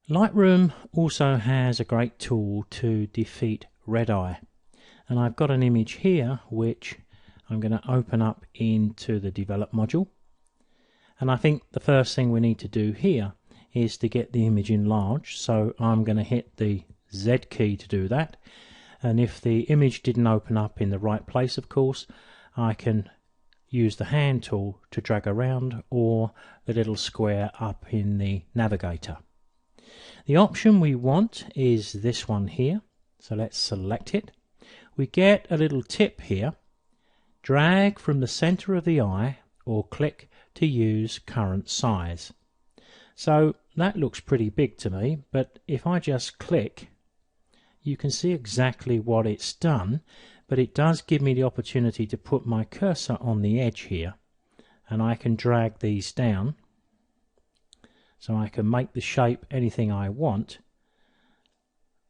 Lightroom also has a great tool to defeat red eye, and I've got an image here which I'm going to open up into the develop module, and I think the first thing we need to do here is to get the image enlarged. So I'm going to hit the Z key to do that, and if the image didn't open up in the right place, of course, I can use the hand tool to drag around, or the little square up in the navigator. The option we want is this one here, so let's select it. We get a little tip here: drag from the center of the eye or click to use current size. So that looks pretty big to me, but if I just click, you can see exactly what it's done, but it does give me the opportunity to put my cursor on the edge here, and I can drag these down so I can make the shape anything I want.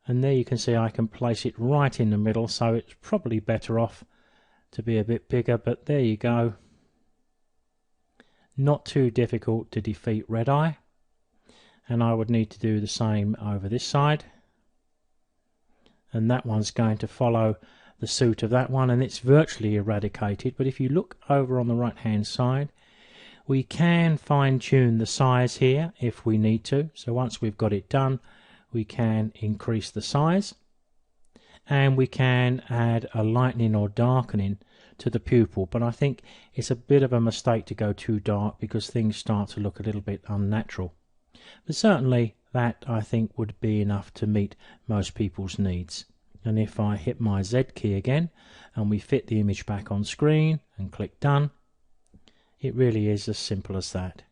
And there you can see I can place it right in the middle, so it's probably better off to be a bit bigger, but there you go. Not too difficult to defeat red eye, and I would need to do the same over this side, and that one's going to follow the suit of that one, and it's virtually eradicated. But if you look over on the right hand side, we can fine-tune the size here if we need to. So once we've got it done, we can increase the size, and we can add a lightening or darkening to the pupil. But I think it's a bit of a mistake to go too dark, because things start to look a little bit unnatural. But certainly that, I think, would be enough to meet most people's needs. And if I hit my Z key again and we fit the image back on screen and click done, it really is as simple as that.